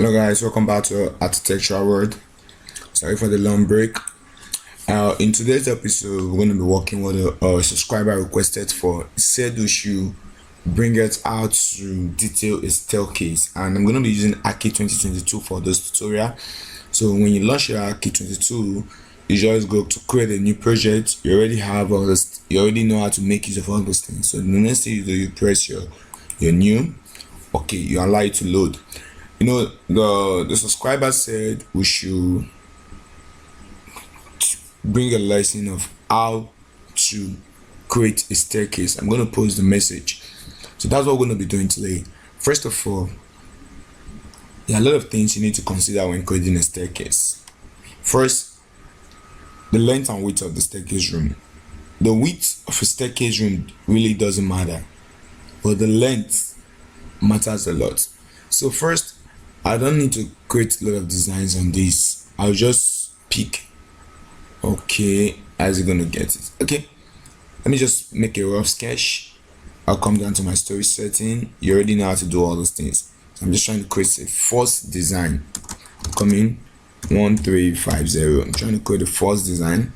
Hello guys, welcome back to Architectural World. Sorry for the long break. In today's episode, we're going to be working with a subscriber requested for. He said we should bring it out to detail a StairCase, and I'm going to be using Archicad 2022 for this tutorial. So when you launch your Archicad 22, you just go to create a new project. You already have all this. You already know how to make use of all those things. So the next thing you do, you press your new. Okay, you allow it to load. You know, the subscriber said we should bring a lesson of how to create a StairCase. I'm going to post the message. So that's what we're going to be doing today. First of all, there are a lot of things you need to consider when creating a StairCase. First, the length and width of the StairCase room. The width of a StairCase room really doesn't matter, but the length matters a lot. So first, I don't need to create a lot of designs on this. I'll just pick. Okay, how's it gonna get it? Okay, let me just make a rough sketch. I'll come down to my story setting. You already know how to do all those things. So I'm just trying to create a first design. Come in 1350. I'm trying to create a first design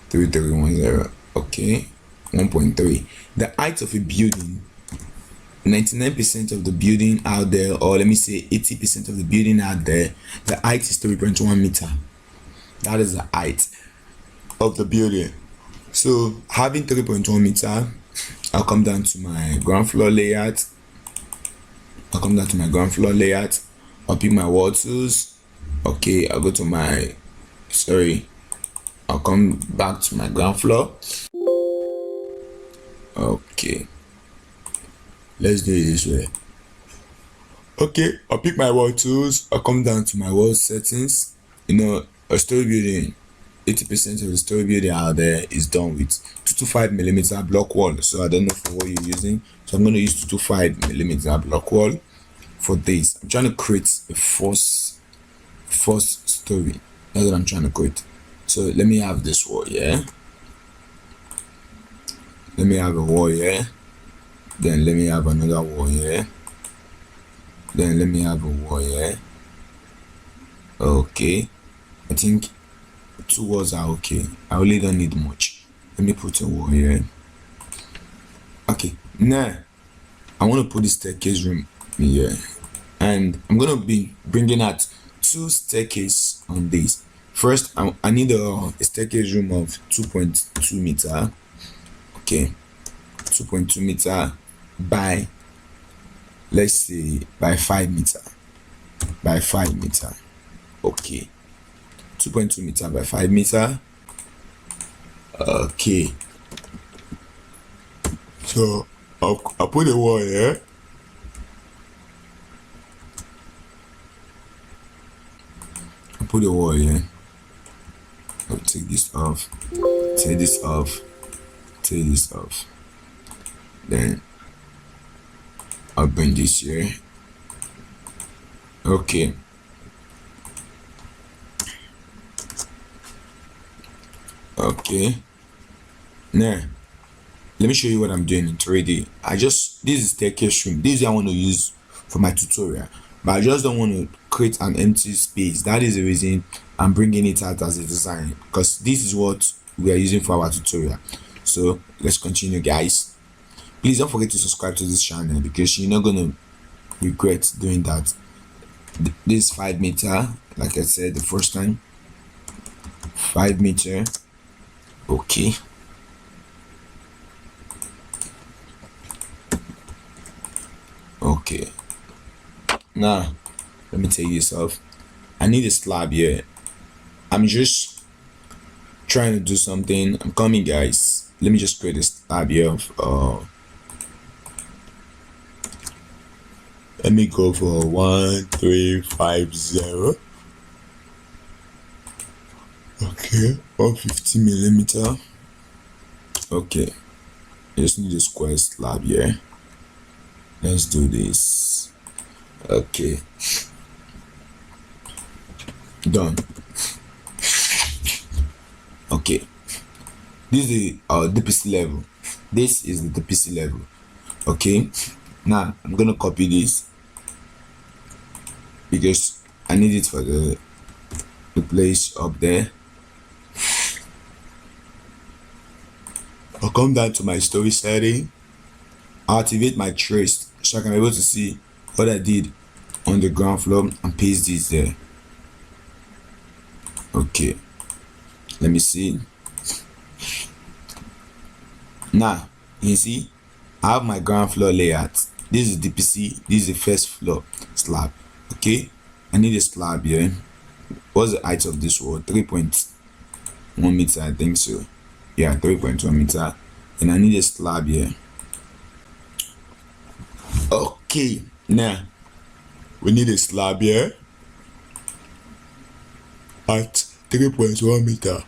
3310. Okay, 1.3. The height of a building. 99% of the building out there, or let me say 80% of the building out there, the height is 3.1 meter. That is the height of the building. So having 3.1 meter, I'll come down to my ground floor layout. I'll pick my wall tools. Okay, I'll go to my, I'll come back to my ground floor. Okay, let's do it this way. Okay, I'll pick my wall tools. I'll come down to my wall settings. You know, a story building, 80% of the story building out there is done with 225mm block wall. So I don't know for what you're using. So I'm going to use 225mm block wall for this. I'm trying to create a first story. That's what I'm trying to create. So let me have this wall here. Let me have a wall here. Then let me have another wall here. Then let me have a wall here. Okay, I think 2 walls are okay. I really don't need much. Let me put a wall here. Okay, now I want to put this staircase room here, and I'm gonna be bringing out 2 staircase on this. First, I need a staircase room of 2.2 meter. Okay, 2.2 meter by, let's say, by 5 meter. Okay, 2.2 meter by 5 meter. Okay, so I'll put a wall here. I'll put a wall here. I'll take this off, take this off, take this off. Then I'll bring this here. Okay. Okay. Now, let me show you what I'm doing in 3D. This is staircase room. This is what I want to use for my tutorial. But I just don't want to create an empty space. That is the reason I'm bringing it out as a design, because this is what we are using for our tutorial. So let's continue, guys. Please don't forget to subscribe to this channel, because you're not gonna regret doing that. This 5 meter, like I said the first time, 5 meter. Okay, okay, now let me take this off. I need a slab here. I'm just trying to do something. I'm coming, guys. Let me just create a slab here of let me go for 1350. Okay, 150mm. Okay, I just need a square slab here. Let's do this. Okay, done. Okay, this is the DPC level. This is the DPC level. Okay, now I'm gonna copy this because I need it for the place up there. I'll come down to my story setting. I'll activate my trace so I can be able to see what I did on the ground floor and paste this there. Okay, let me see. Now you see I have my ground floor layout. This is DPC, this is the first floor slab. Okay, I need a slab here. What's the height of this wall? 3.1 meter, I think so. Yeah, 3.1 meter. And I need a slab here. Okay, now we need a slab here at 3.1 meter.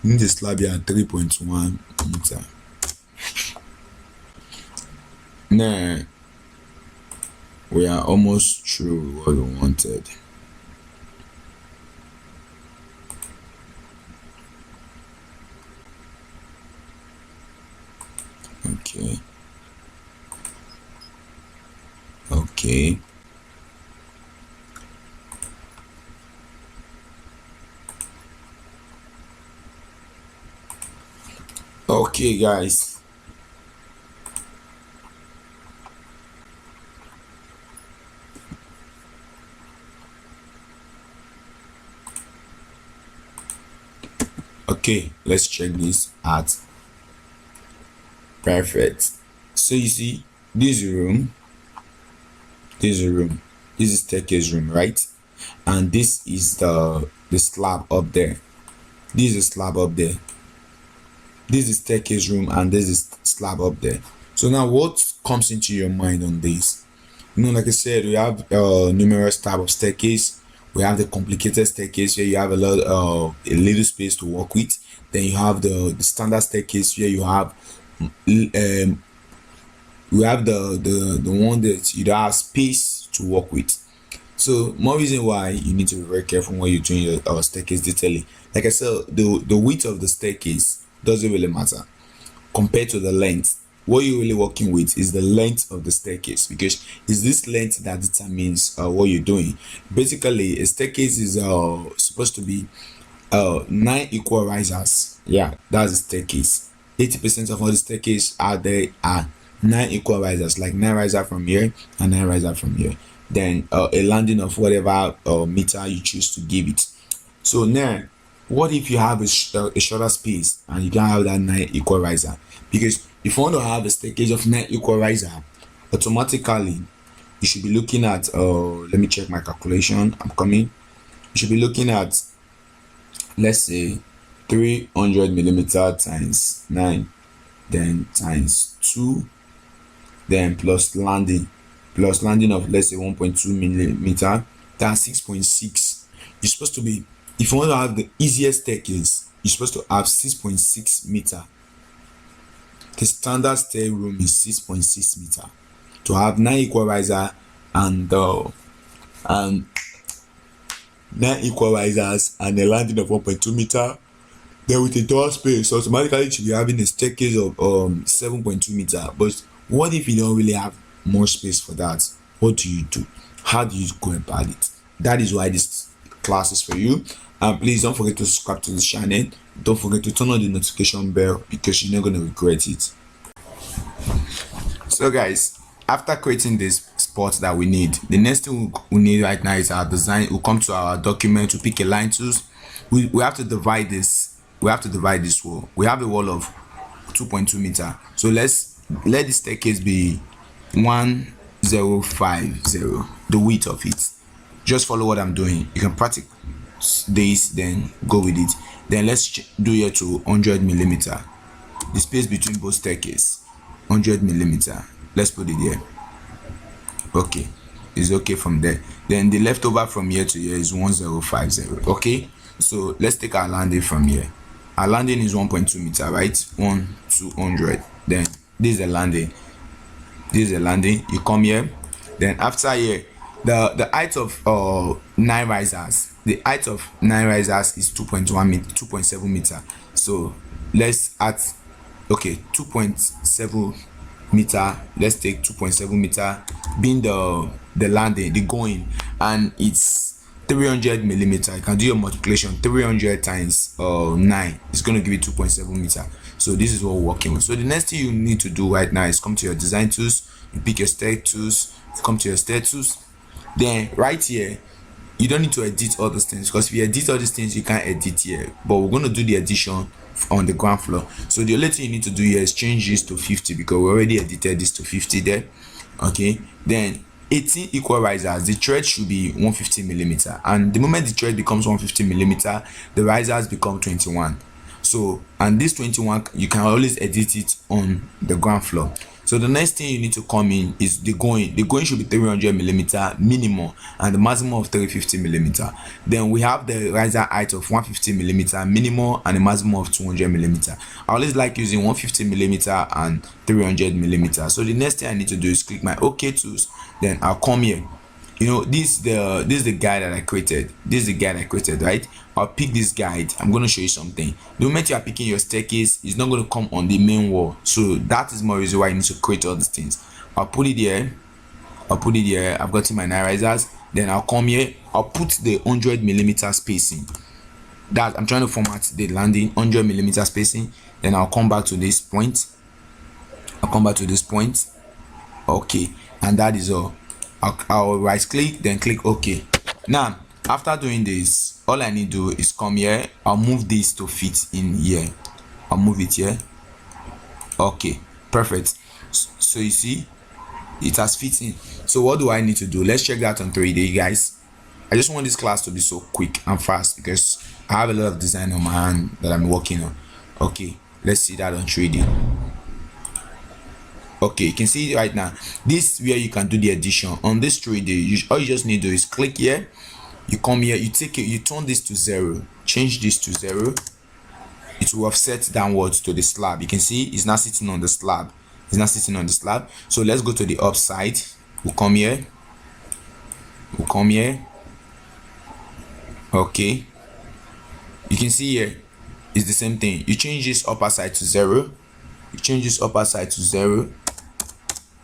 We need a slab here at 3.1 meter. Now we are almost through what we wanted. Okay. Okay. Okay, guys. Okay, let's check this out. Perfect. So you see, this is a room. This is a room. This is staircase room, right? And this is the slab up there. This is slab up there. This is staircase room, and this is slab up there. So now, what comes into your mind on this? You know, like I said, we have numerous type of staircase. We have the complicated staircase where you have a little space to work with. Then you have the standard staircase where you have we have the one that you don't have space to work with. So more reason why you need to be very careful when you're doing your staircase detailing. Like I said, the width of the staircase doesn't really matter compared to the length. What you're really working with is the length of the staircase, because it's this length that determines what you're doing. Basically, a staircase is supposed to be 9 equal risers. Yeah, that's a staircase. 80% of all the staircase out there are 9 equal risers, like 9 riser from here and 9 riser from here. Then a landing of whatever meter you choose to give it. So now, what if you have a shorter space and you can't have that 9 equal riser? Because if you want to have a staircase of 9 equal riser, automatically you should be looking at let me check my calculation. I'm coming. You should be looking at, let's say, 300 millimeter times 9, then times 2, then plus landing of, let's say, 1.2 millimeter. That's 6.6. You're supposed to be, if you want to have the easiest staircase, you're supposed to have 6.6 meter. The standard stair room is 6.6 meter. To have 9 equal riser and 9 equal risers and a landing of 1.2 meter, then with a door space, automatically you should be having a staircase of 7.2 meter. But what if you don't really have more space for that? What do you do? How do you go about it? That is why this class is for you. And please don't forget to subscribe to the channel. Don't forget to turn on the notification bell, because you're not going to regret it. So guys, after creating this spot that we need, the next thing we need right now is our design. We'll come to our document to pick a line tools. We have to divide this. We have to divide this wall. We have a wall of 2.2 meter. So let's let the staircase be 1050, the width of it. Just follow what I'm doing. You can practice this, then go with it. Then let's do here to 100 millimeter. The space between both staircase, 100 millimeter. Let's put it here. Okay, it's okay from there. Then the leftover from here to here is 1050. Okay, so let's take our landing from here. Our landing is 1.2 meter, right? 200. Then this is a landing. This is a landing. You come here. Then after here, the height of 9 risers. The height of 9 risers is 2.1 meter, 2.7 meter. So let's add, okay, 2.7 meter. Let's take 2.7 meter being the the landing, the going, and it's 300 millimeter. You can do your multiplication. 300 times 9 is going to give you 2.7 meter. So this is what we're working with. So the next thing you need to do right now is come to your design tools, you pick your stair tools, come to your stair tools. Then right here, you don't need to edit all those things, because if you edit all these things you can't edit here, but we're going to do the addition on the ground floor. So the only thing you need to do here is change this to 50, because we already edited this to 50 there. Okay, then 18 equal risers. The thread should be 150 millimeter, and the moment the thread becomes 150 millimeter, the risers become 21. So, and this 21 you can always edit it on the ground floor. So the next thing you need to come in is the going. The going should be 300 millimeter minimum, and the maximum of 350 millimeter. Then we have the riser height of 150 millimeter minimum and a maximum of 200 millimeter. I always like using 150 millimeter and 300 millimeter. So the next thing I need to do is click my OK tools. Then I'll come here. You know, this is the guide that I created. This is the guide I created, right? I'll pick this guide. I'm going to show you something. The moment you are picking your staircase, it's not going to come on the main wall. So that is more reason why you need to create all these things. I'll put it here. I've got my 9 risers. Then I'll come here. I'll put the 100 millimeter spacing. That I'm trying to format the landing 100 millimeter spacing. Then I'll come back to this point. Okay, and that is all. I'll right click, then click OK. Now after doing this, all I need to do is come here. I'll move this to fit in here. I'll move it here. Okay, perfect. So you see it has fit in. So what do I need to do? Let's check that on 3D, guys. I just want this class to be so quick and fast because I have a lot of design on my hand that I'm working on. Okay, let's see that on 3D. Okay, you can see it right now. This is where you can do the addition on this 3D. All you just need to do is click here. You come here, you take it, you turn this to 0, change this to 0. It will offset downwards to the slab. You can see it's not sitting on the slab. So let's go to the upside. We'll come here. Okay, you can see here it's the same thing. You change this upper side to 0.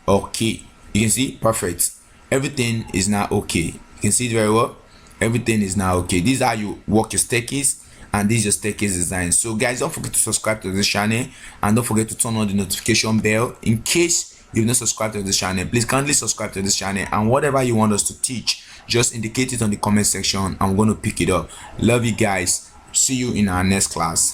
Okay, you can see perfect. Everything is now okay. You can see it very well. Everything is now okay. This is how you work your staircase, and this is your staircase design. So guys, don't forget to subscribe to this channel, and don't forget to turn on the notification bell. In case you've not subscribed to this channel, please kindly subscribe to this channel, and whatever you want us to teach, just indicate it on the comment section. I'm going to pick it up. Love you guys. See you in our next class.